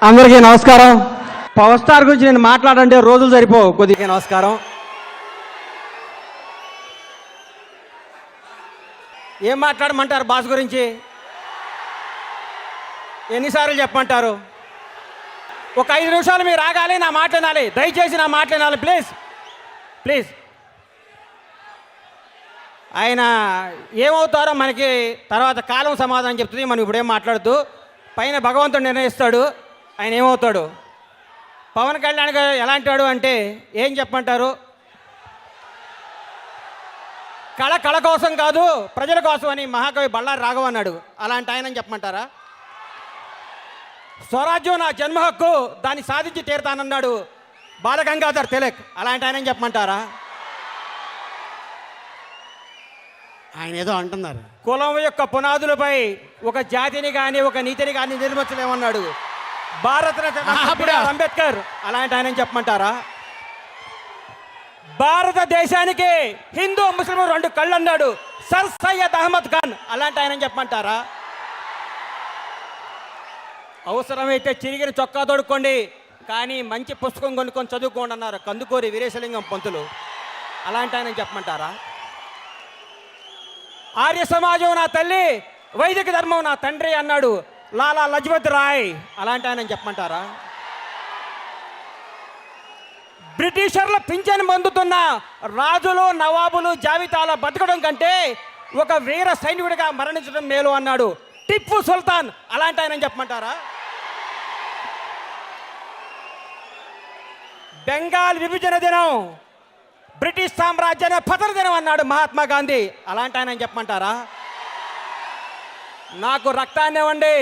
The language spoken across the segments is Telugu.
అందరికీ నమస్కారం. పవర్ స్టార్ గురించి నేను మాట్లాడంటే రోజులు సరిపోవు. కొద్దిగా నమస్కారం. ఏం మాట్లాడమంటారు బాస్ గురించి? ఎన్నిసార్లు చెప్పమంటారు? ఒక 5 నిమిషాలు మీరు ఆగాలి, నా మాట వినాలి. దయచేసి నా మాట వినాలి ప్లీజ్ ప్లీజ్. ఆయన ఏమవుతారో మనకి తర్వాత కాలం సమాధానం చెప్తుంది. మనం ఇప్పుడేం మాట్లాడుతూ పైన భగవంతుడు నిర్ణయిస్తాడు ఆయన ఏమవుతాడు. పవన్ కళ్యాణ్ గారు ఎలాంటి వాడు అంటే ఏం చెప్పమంటారు? కళ కోసం కాదు ప్రజల కోసం అని మహాకవి బళ్ళారి రాఘవ అన్నాడు. అలాంటి ఆయన చెప్పమంటారా? స్వరాజ్యం నా జన్మ హక్కు, దాన్ని సాధించి తీరుతానన్నాడు బాలగంగాధర్ తిలక్. అలాంటి ఆయన చెప్పమంటారా? ఆయన ఏదో అంటున్నారు, కులం యొక్క పునాదులపై ఒక జాతిని కానీ ఒక నీతిని కానీ నిర్మించలేమన్నాడు భారతరత్న అంబేద్కర్. అలాంటి ఆయన చెప్పమంటారా? భారతదేశానికి హిందూ ముస్లిం 2 కళ్ళు అన్నాడు సర్ సయ్యద్ అహ్మద్ ఖాన్. అలాంటి ఆయన చెప్పమంటారా? అవసరమైతే చిరిగిన చొక్కా తోడుకోండి కానీ మంచి పుస్తకం కొనుక్కొని చదువుకోండి అన్నారు కందుకూరి వీరేశలింగం పంతులు. అలాంటి ఆయన చెప్పమంటారా? ఆర్య సమాజం నా తల్లి, వైదిక ధర్మం నా తండ్రి అన్నాడు లాలా లజపత్ రాయ్. అలాంటి ఆయన చెప్పమంటారా? బ్రిటిషర్ల పింఛను పొందుతున్న రాజులు నవాబులు జాబితాలో బతకడం కంటే ఒక వీర సైనికుడిగా మరణించడం మేలు అన్నాడు టిప్పు సుల్తాన్. అలాంటి ఆయన చెప్పమంటారా? బెంగాల్ విభజన దినం, బ్రిటిష్ సామ్రాజ్యాన్ని పతన దినం అన్నాడు మహాత్మా గాంధీ. అలాంటి ఆయన చెప్పమంటారా? నాకు రక్తాన్ని ఇవ్వండి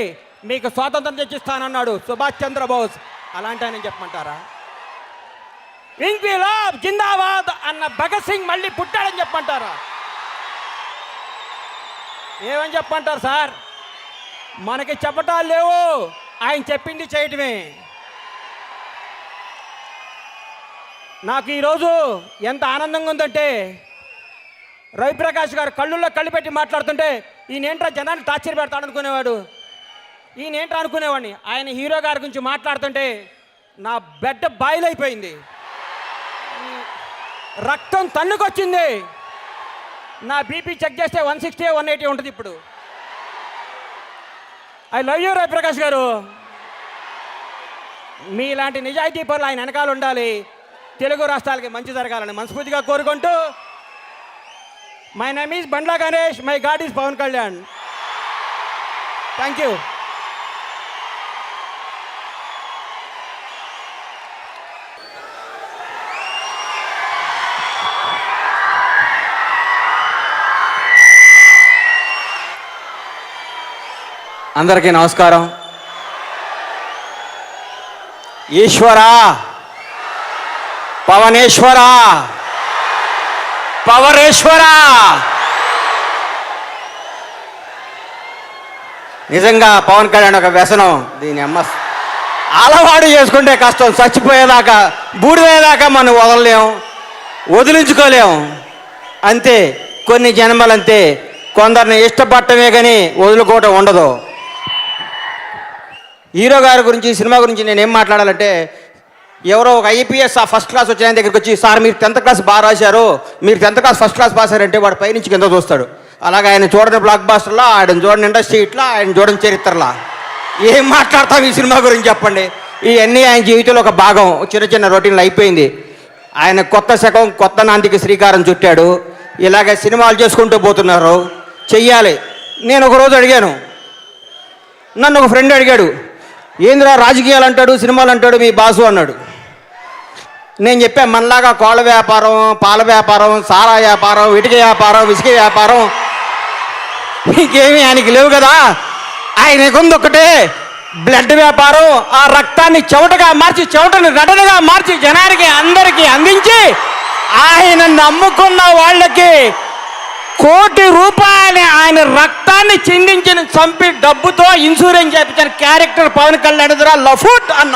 మీకు స్వాతంత్రం తెచ్చిస్తానన్నాడు సుభాష్ చంద్రబోస్. అలాంటి ఆయన చెప్పమంటారా? ఇంక్విలాబ్ జిందాబాద్ అన్న భగత్ సింగ్ మళ్ళీ పుట్టాడని చెప్పమంటారా? ఏమని చెప్పమంటారు సార్? మనకి చెప్పటాలు లేవు, ఆయన చెప్పింది చేయటమే. నాకు ఈరోజు ఎంత ఆనందంగా ఉందంటే రవిప్రకాష్ గారు కళ్ళుల్లో కళ్ళు పెట్టి మాట్లాడుతుంటే ఈయనేంట్రా జనాన్ని టార్చర్ పెడతాడు అనుకునేవాడు, ఈయనేంట్రా అనుకునేవాడిని. ఆయన హీరో గారి గురించి మాట్లాడుతుంటే నా బెడ్ బాయిల్ అయిపోయింది, రక్తం తన్నుకొచ్చింది. నా బీపీ చెక్ చేస్తే 160 180 ఉంటుంది ఇప్పుడు. ఐ లవ్ యూ రవిప్రకాష్ గారు. మీలాంటి నిజాయితీ పనులు ఆయన వెనకాల ఉండాలి. తెలుగు రాష్ట్రాలకి మంచి జరగాలని మనస్ఫూర్తిగా కోరుకుంటూ my name is Bandla Ganesh, my god is Pawan Kalyan. Thank you. అందరికీ నమస్కారం. ఈశ్వరా, పవనేశ్వరా, పవరేశ్వరా. నిజంగా పవన్ కళ్యాణ్ ఒక వ్యసనం. దీని అమ్మ అలవాటు చేసుకుంటే కష్టం. చచ్చిపోయేదాకా బూడిపోయేదాకా మనం వదలలేం, వదిలించుకోలేం. అంతే, కొన్ని జన్మలంతే. కొందరిని ఇష్టపడటమే కానీ వదులుకోవటం ఉండదు. హీరో గారి గురించి, సినిమా గురించి నేనేం మాట్లాడాలంటే, ఎవరో ఒక ఐపీఎస్ ఫస్ట్ క్లాస్ వచ్చిన ఆయన దగ్గరికి వచ్చి, సార్ మీరు 10th క్లాస్ బాగా రాశారు, మీరు 10th class first class pass అయ్యారంటే వాడు పైనుంచి కింద చూస్తాడు. అలాగే ఆయన చూడని బ్లాక్ బాస్టర్లా, ఆయన చూడని ఇండస్ట్రీ ఇట్లా, ఆయన చూడని చరిత్రలా. ఏం మాట్లాడతాం ఈ సినిమా గురించి చెప్పండి? ఇవన్నీ ఆయన జీవితంలో ఒక భాగం. చిన్న చిన్న రొటీన్లు అయిపోయింది. ఆయన కొత్త శకం, కొత్త నాంతికి శ్రీకారం చుట్టాడు. ఇలాగే సినిమాలు చేసుకుంటూ పోతున్నారు. చెయ్యాలి. నేను ఒకరోజు అడిగాను, నన్ను ఒక ఫ్రెండ్ అడిగాడు, ఏందిరా రాజకీయాలు అంటాడు, సినిమాలు అంటాడు మీ బాసు అన్నాడు. నేను చెప్పాను, మనలాగా కోళ్ళ వ్యాపారం, పాల వ్యాపారం, సారా వ్యాపారం, ఇటుక వ్యాపారం, ఇసుక వ్యాపారం ఇంకేమీ ఆయనకి లేవు కదా. ఆయనకుంది ఒకటే బ్లడ్ వ్యాపారం. ఆ రక్తాన్ని చెమటగా మార్చి, చెమటను నటనగా మార్చి జనానికి అందరికీ అందించి ఆయన నమ్ముకున్న వాళ్ళకి ₹1,00,00,000 ఆయన రక్తాన్ని చిందించిన చంపి డబ్బుతో ఇన్సూరెన్స్ చేయించిన క్యారెక్టర్ పవన్ కళ్యాణ్ లఫూట్ అన్న.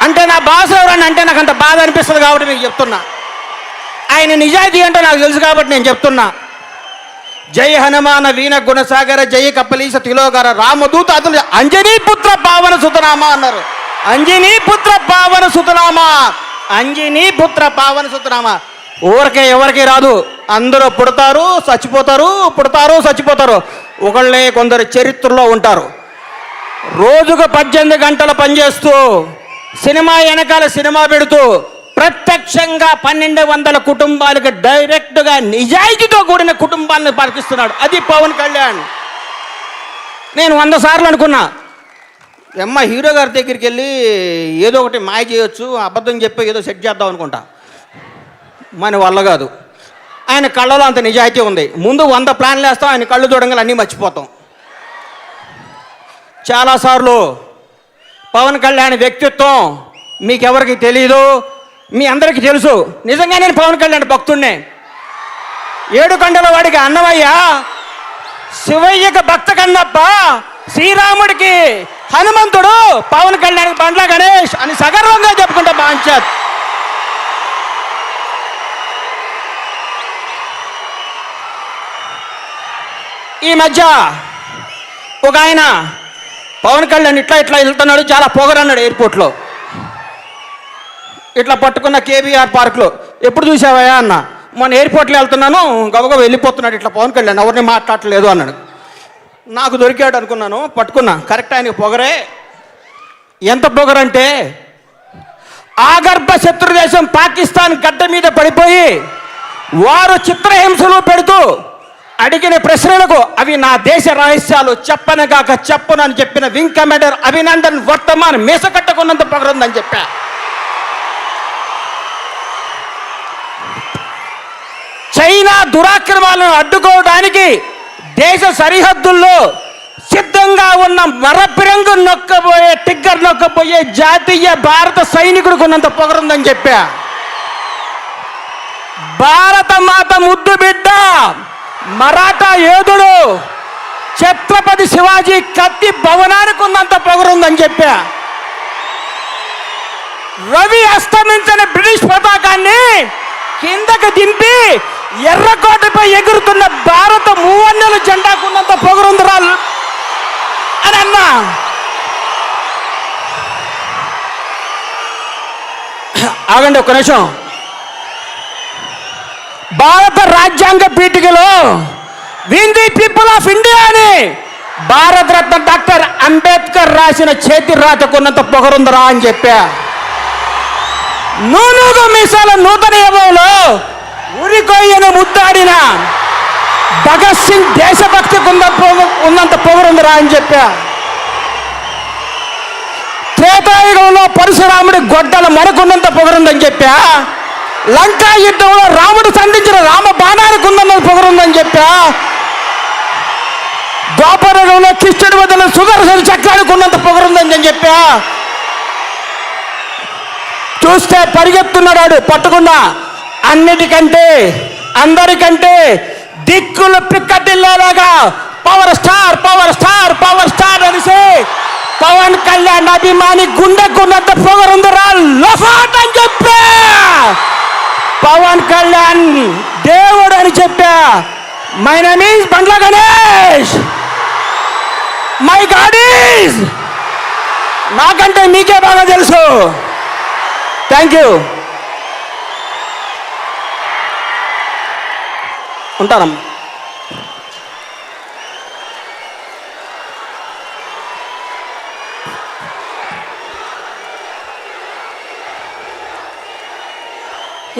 అంటే నా బాస్ ఎవరని అంటే నాకు అంత బాధ అనిపిస్తుంది కాబట్టి మీకు చెప్తున్నా. ఆయన నిజాయితీ అంటే నాకు తెలుసు కాబట్టి నేను చెప్తున్నా. జై హనుమాన వీణ గుణసాగర జయ కపలీశ తిలోగర రామదూత అతను అంజనీపుత్ర పావన సుతనామా అన్నారు. అంజనీపుత్ర పావన సుతనామా, అంజనీపుత్ర పావన సుతనామా. ఊరికే ఎవరికి రాదు, అందరూ పుడతారు చచ్చిపోతారు, పుడతారు చచ్చిపోతారు. ఒకళ్ళే కొందరు చరిత్రలో ఉంటారు. రోజుకు 18 గంటలు పనిచేస్తూ సినిమా వెనకాల సినిమా పెడుతూ ప్రత్యక్షంగా 1200 కుటుంబాలకు డైరెక్ట్గా నిజాయితీతో కూడిన కుటుంబాలను పరికిస్తున్నాడు. అది పవన్ కళ్యాణ్. నేను 100 సార్లు అనుకున్నా, హీరో గారి దగ్గరికి వెళ్ళి ఏదో ఒకటి మాయ చేయొచ్చు, అబద్ధం చెప్పి ఏదో సెట్ చేద్దాం అనుకుంటా. మన వల్ల కాదు. ఆయన కళ్ళలో అంత నిజాయితీ ఉంది. ముందు 100 ప్లాన్లు వేస్తాం, ఆయన కళ్ళు చూడంగా అన్నీ మర్చిపోతాం. చాలాసార్లు పవన్ కళ్యాణ్ వ్యక్తిత్వం మీకెవరికి తెలీదు, మీ అందరికీ తెలుసు. నిజంగా నేను పవన్ కళ్యాణ్ భక్తుడినే. 7 కొండల వాడికి అన్నమయ్య, శివయ్యకి భక్త కన్నప్ప, శ్రీరాముడికి హనుమంతుడు, పవన్ కళ్యాణ్కి బండ్ల గణేష్ అని సగర్వంగా చెప్పుకుంటా బాంచత్. ఈ మధ్య ఒక ఆయన పవన్ కళ్యాణ్ ఇట్లా వెళ్తున్నాడు, చాలా పొగరన్నాడు ఎయిర్పోర్ట్లో. ఇట్లా పట్టుకున్న కేబీఆర్ పార్క్లో. ఎప్పుడు చూసావా అన్న? మొన్న ఎయిర్పోర్ట్లో వెళ్తున్నాను, గబగబా వెళ్ళిపోతున్నాడు ఇట్లా పవన్ కళ్యాణ్, ఎవరిని మాట్లాడలేదు అన్నాడు. నాకు దొరికాడు అనుకున్నాను, పట్టుకున్నా. కరెక్ట్, ఆయనకి పొగరే. ఎంత పొగరంటే ఆగర్భ శత్రు దేశం పాకిస్తాన్ గడ్డ మీద పడిపోయి వారు చిత్రహింసలు పెడుతూ అడిగిన ప్రశ్నలకు అవి నా దేశ రహస్యాలు చెప్పనగాక చెప్పను అని చెప్పిన వింగ్ కమాండర్ అభినందన్ వర్తమాన్ మీసకట్టుకున్నంత పొగరుందని చెప్పా. చైనా దురాక్రమాలను అడ్డుకోవడానికి దేశ సరిహద్దుల్లో సిద్ధంగా ఉన్న మరపిరంగు నొక్కబోయే టిగ్గర్ నొక్కబోయే జాతీయ భారత సైనికుడికి ఉన్నంత పొగరుందని చెప్పా. భారత మాత ముద్దు బిడ్డ మరాఠా యోధుడు ఛత్రపతి శివాజీ కత్తి భవనానికి ఉన్నంత పొగరుందని చెప్పా. రవి అస్తమించిన బ్రిటిష్ పతాకాన్ని కిందకు దింపి ఎర్రకోటపై ఎగురుతున్న భారత మూవన్నెల జెండాకు ఉన్నంత పొగరుందిరా అని అన్నా. ఆగండి ఒక్క నిమిషం. భారత రాజ్యాంగ పీఠికలో we the people of India అని భారతరత్న డాక్టర్ అంబేద్కర్ రాసిన చేతి రాతకున్నంత పొగరుందరా అని చెప్పా. నూనూగు మీసాల నూతన యుగంలో ఉరికొయ్యను ముద్దాడిన భగత్ సింగ్ దేశభక్తికి ఉన్నంత పొగరుందరా అని చెప్పా. త్రేతాయుగంలో పరశురాముడి గొడ్డల మనకున్నంత పొగరుందని చెప్పా. లంకా యుద్ధంలో రాముడు సంధించిన రామ బాణానికి ఉందన్న పొగరుందని చెప్పా. ద్వాపరయుగంలో కృష్ణుడి వదిన సుదర్శన చక్రానికి ఉన్నంత పొగరుందని చెప్పా. చూస్తే పరిగెత్తున్నాడు పట్టుకున్నా. అన్నిటికంటే అందరికంటే దిక్కులు పిక్కటిల్లాగా power star power star power star అనేసి పవన్ కళ్యాణ్ అభిమాని గుండెకున్నంత పొగరుందరా లఫాట్ అని చెప్పా. పవన్ కళ్యాణ్ దేవుడు అని చెప్పా. My name is Bandla Ganesh, my god is. నాకంటే మీకే బాగా తెలుసు. Thank you. ఉంటానమ్మా.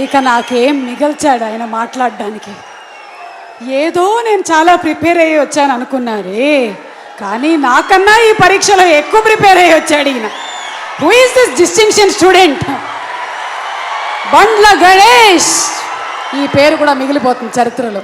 ఇక నాకేం మిగల్చాడు ఆయన మాట్లాడడానికి. ఏదో నేను చాలా ప్రిపేర్ అయ్యి వచ్చాను అనుకున్నారే, కానీ నాకన్నా ఈ పరీక్షలో ఎక్కువ ప్రిపేర్ అయ్యి వచ్చాడు ఈయన. Who is this distinction student? Bandla Ganesh. ఈ పేరు కూడా మిగిలిపోతుంది చరిత్రలో.